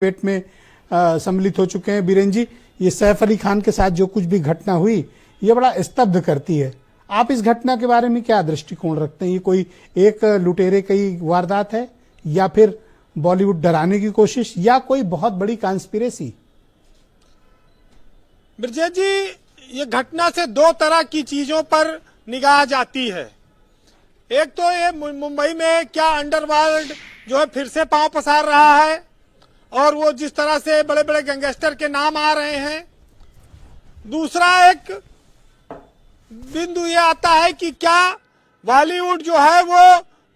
पेट में सम्मिलित हो चुके हैं। बीरेन जी, ये सैफ अली खान के साथ जो कुछ भी घटना हुई ये बड़ा स्तब्ध करती है। आप इस घटना के बारे में क्या दृष्टिकोण रखते हैं? ये कोई एक लुटेरे की वारदात है या फिर बॉलीवुड डराने की कोशिश या कोई बहुत बड़ी कॉन्स्पिरेसी? ब्रजेश जी, ये घटना से दो तरह की चीजों पर निगाह जाती है। एक तो ये मुंबई में क्या अंडरवर्ल्ड जो है फिर से पांव पसार रहा है और वो जिस तरह से बड़े बड़े गैंगस्टर के नाम आ रहे हैं। दूसरा एक बिंदु ये आता है कि क्या बॉलीवुड जो है वो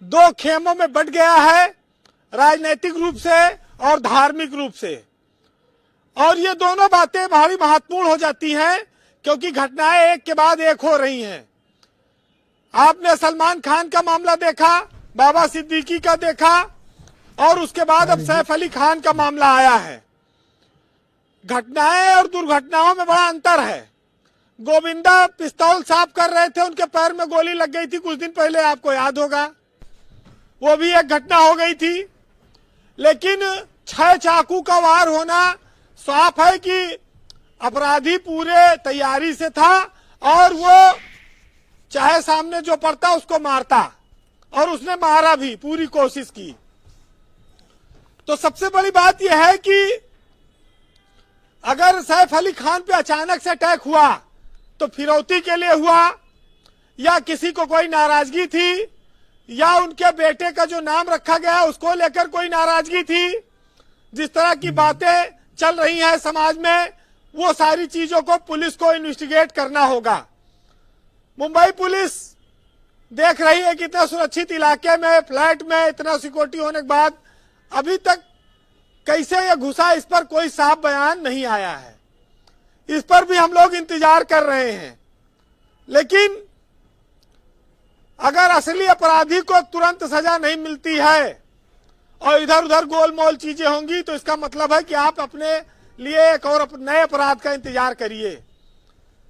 दो खेमों में बंट गया है, राजनीतिक रूप से और धार्मिक रूप से। और ये दोनों बातें बड़ी महत्वपूर्ण हो जाती हैं क्योंकि घटनाएं एक के बाद एक हो रही हैं। आपने सलमान खान का मामला देखा, बाबा सिद्दीकी का देखा और उसके बाद अब सैफ अली खान का मामला आया है। घटनाएं और दुर्घटनाओं में बड़ा अंतर है। गोविंदा पिस्तौल साफ कर रहे थे, उनके पैर में गोली लग गई थी कुछ दिन पहले, आपको याद होगा। वो भी एक घटना हो गई थी। लेकिन 6 चाकू का वार होना साफ है कि अपराधी पूरे तैयारी से था और वो चाहे सामने जो पड़ता उसको मारता और उसने मारा भी, पूरी कोशिश की। तो सबसे बड़ी बात यह है कि अगर सैफ अली खान पे अचानक से अटैक हुआ तो फिरौती के लिए हुआ या किसी को कोई नाराजगी थी या उनके बेटे का जो नाम रखा गया उसको लेकर कोई नाराजगी थी, जिस तरह की बातें चल रही हैं समाज में, वो सारी चीजों को पुलिस को इन्वेस्टिगेट करना होगा। मुंबई पुलिस देख रही है कि इतना सुरक्षित इलाके में, फ्लैट में इतना सिक्योरिटी होने के बाद अभी तक कैसे ये घुसा, इस पर कोई साफ बयान नहीं आया है। इस पर भी हम लोग इंतजार कर रहे हैं। लेकिन अगर असली अपराधी को तुरंत सजा नहीं मिलती है और इधर उधर गोलमोल चीजें होंगी तो इसका मतलब है कि आप अपने लिए एक और नए अपराध का इंतजार करिए,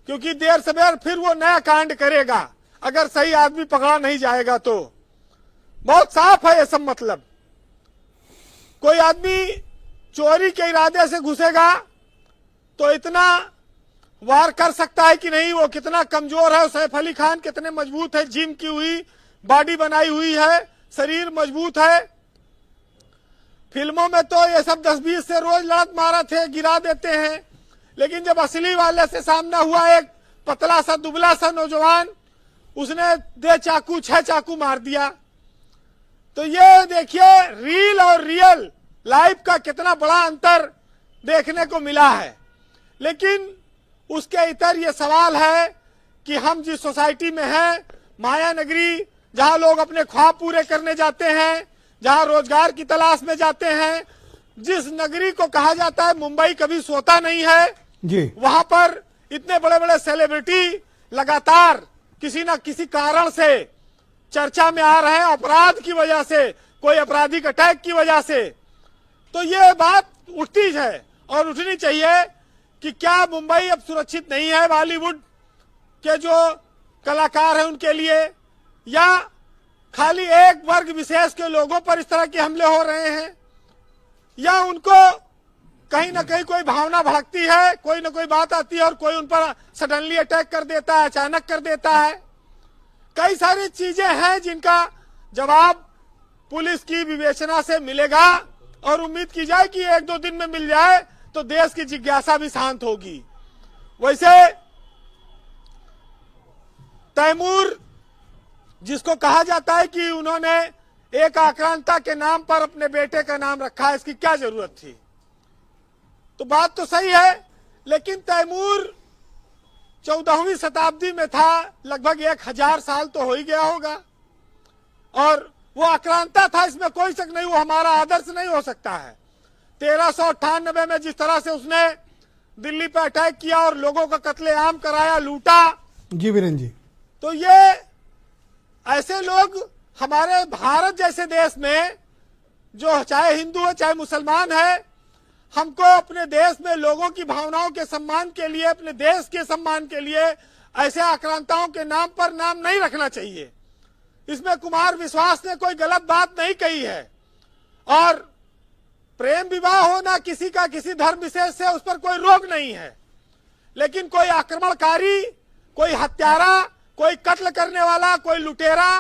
क्योंकि देर सवेर फिर वो नया कांड करेगा अगर सही आदमी पकड़ा नहीं जाएगा। तो बहुत साफ है ये सब मतलब। कोई आदमी चोरी के इरादे से घुसेगा तो इतना वार कर सकता है कि नहीं, वो कितना कमजोर है। सैफ अली खान कितने मजबूत है, जिम की हुई बॉडी बनाई हुई है, शरीर मजबूत है। फिल्मों में तो ये सब 10-20 से रोज लड़त मारा थे, गिरा देते हैं। लेकिन जब असली वाले से सामना हुआ, एक पतला सा दुबला सा नौजवान, उसने 6 चाकू मार दिया। तो ये देखिए रील और रियल लाइफ का कितना बड़ा अंतर देखने को मिला है। लेकिन उसके इतर ये सवाल है कि हम जिस सोसाइटी में हैं, माया नगरी, जहां लोग अपने ख्वाब पूरे करने जाते हैं, जहां रोजगार की तलाश में जाते हैं, जिस नगरी को कहा जाता है मुंबई कभी सोता नहीं है जी, वहां पर इतने बड़े बड़े सेलिब्रिटी लगातार किसी न किसी कारण से चर्चा में आ रहे हैं, अपराध की वजह से, कोई आपराधिक अटैक की वजह से। तो ये बात उठती है और उठनी चाहिए कि क्या मुंबई अब सुरक्षित नहीं है बॉलीवुड के जो कलाकार हैं उनके लिए, या खाली एक वर्ग विशेष के लोगों पर इस तरह के हमले हो रहे हैं, या उनको कहीं ना कहीं कोई भावना भड़कती है, कोई ना कोई बात आती है और कोई उन पर सडनली अटैक कर देता है, अचानक कर देता है। कई सारी चीजें हैं जिनका जवाब पुलिस की विवेचना से मिलेगा और उम्मीद की जाए कि 1-2 दिन में मिल जाए तो देश की जिज्ञासा भी शांत होगी। वैसे तैमूर, जिसको कहा जाता है कि उन्होंने एक आक्रांता के नाम पर अपने बेटे का नाम रखा है, इसकी क्या जरूरत थी? तो बात तो सही है, लेकिन तैमूर 14वीं शताब्दी में था, लगभग 1000 साल तो हो ही गया होगा। और वो आक्रांता था, इसमें कोई शक नहीं, वो हमारा आदर्श नहीं हो सकता है। 1398 में जिस तरह से उसने दिल्ली पर अटैक किया और लोगों का कत्लेआम कराया, लूटा। जी बीरेन जी, तो ये ऐसे लोग हमारे भारत जैसे देश में, जो चाहे हिंदू है चाहे मुसलमान है, हमको अपने देश में लोगों की भावनाओं के सम्मान के लिए, अपने देश के सम्मान के लिए ऐसे आक्रांताओं के नाम पर नाम नहीं रखना चाहिए। इसमें कुमार विश्वास ने कोई गलत बात नहीं कही है और प्रेम विवाह हो ना किसी का किसी धर्म विशेष से, उस पर कोई रोक नहीं है। लेकिन कोई आक्रमणकारी, कोई हत्यारा, कोई कत्ल करने वाला, कोई लुटेरा,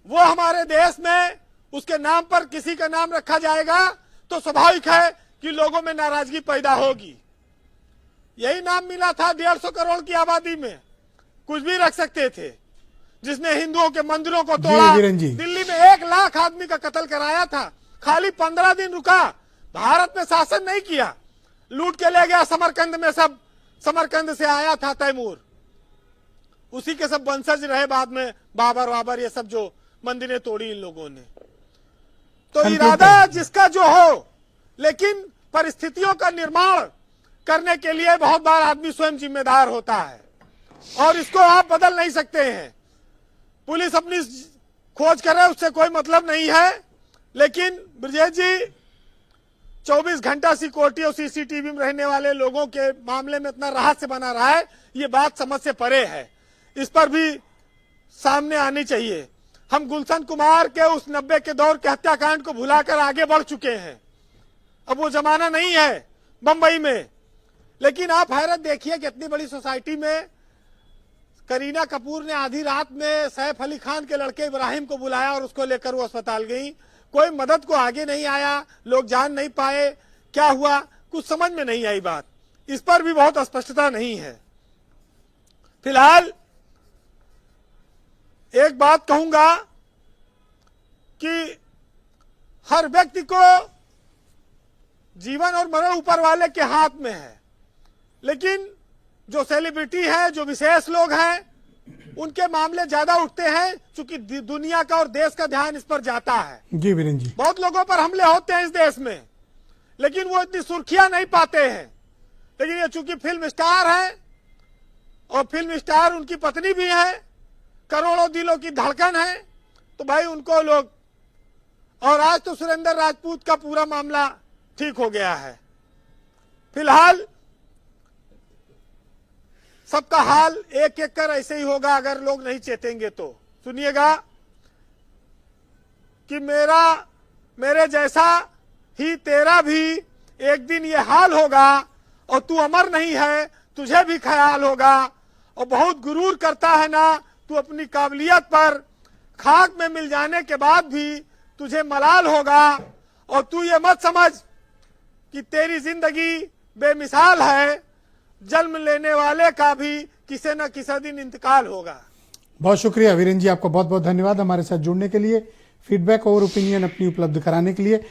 वो हमारे देश में उसके नाम पर किसी का नाम रखा जाएगा तो स्वाभाविक है कि लोगों में नाराजगी पैदा होगी। यही नाम मिला था 150 करोड़ की आबादी में, कुछ भी रख सकते थे। जिसने हिंदुओं के मंदिरों को तोड़ा, दिल्ली में 1 लाख आदमी का कत्ल कराया था, खाली 15 दिन रुका, भारत में शासन नहीं किया, लूट के ले गया समरकंद में। सब समरकंद से आया था तैमूर, उसी के सब वंशज रहे बाद में, बाबर वाबर ये सब जो मंदिरें तोड़ी इन लोगों ने। तो इरादा जिसका जो हो, लेकिन परिस्थितियों का निर्माण करने के लिए बहुत बार आदमी स्वयं जिम्मेदार होता है और इसको आप बदल नहीं सकते हैं। पुलिस अपनी खोज करे, उससे कोई मतलब नहीं है। लेकिन ब्रजेश जी 24 घंटा सिक्योरिटी और सीसीटीवी में रहने वाले लोगों के मामले में इतना रहस्य बना रहा है, ये बात समझ से परे है। इस पर भी सामने आनी चाहिए। हम गुलशन कुमार के उस 90 के दौर के हत्याकांड को भुलाकर आगे बढ़ चुके हैं। अब वो जमाना नहीं है बंबई में। लेकिन आप हैरत देखिए कि इतनी बड़ी सोसाइटी में करीना कपूर ने आधी रात में सैफ अली खान के लड़के इब्राहिम को बुलाया और उसको लेकर वो अस्पताल गई। कोई मदद को आगे नहीं आया, लोग जान नहीं पाए, क्या हुआ कुछ समझ में नहीं आई बात। इस पर भी बहुत स्पष्टता नहीं है। फिलहाल एक बात कहूंगा कि हर व्यक्ति को जीवन और मरण ऊपर वाले के हाथ में है, लेकिन जो सेलिब्रिटी है, जो विशेष लोग हैं, उनके मामले ज्यादा उठते हैं क्योंकि दुनिया का और देश का ध्यान इस पर जाता है। जी वीरेंद्र जी, बहुत लोगों पर हमले होते हैं इस देश में, लेकिन वो इतनी सुर्खियां नहीं पाते हैं। लेकिन ये चूंकि फिल्म स्टार है और फिल्म स्टार उनकी पत्नी भी है, करोड़ों दिलों की धड़कन है, तो भाई उनको लोग। और आज तो सुरेंद्र राजपूत का पूरा मामला ठीक हो गया है। फिलहाल सबका हाल एक एक कर ऐसे ही होगा अगर लोग नहीं चेतेंगे तो। सुनिएगा कि मेरे जैसा ही तेरा भी एक दिन ये हाल होगा और तू अमर नहीं है, तुझे भी ख्याल होगा। और बहुत गुरूर करता है ना तू अपनी काबिलियत पर, खाक में मिल जाने के बाद भी तुझे मलाल होगा। और तू ये मत समझ कि तेरी जिंदगी बेमिसाल है, जन्म लेने वाले का भी किसी न किसी दिन इंतकाल होगा। बहुत शुक्रिया वीरेंद्र जी, आपका बहुत बहुत धन्यवाद हमारे साथ जुड़ने के लिए, फीडबैक और ओपिनियन अपनी उपलब्ध कराने के लिए।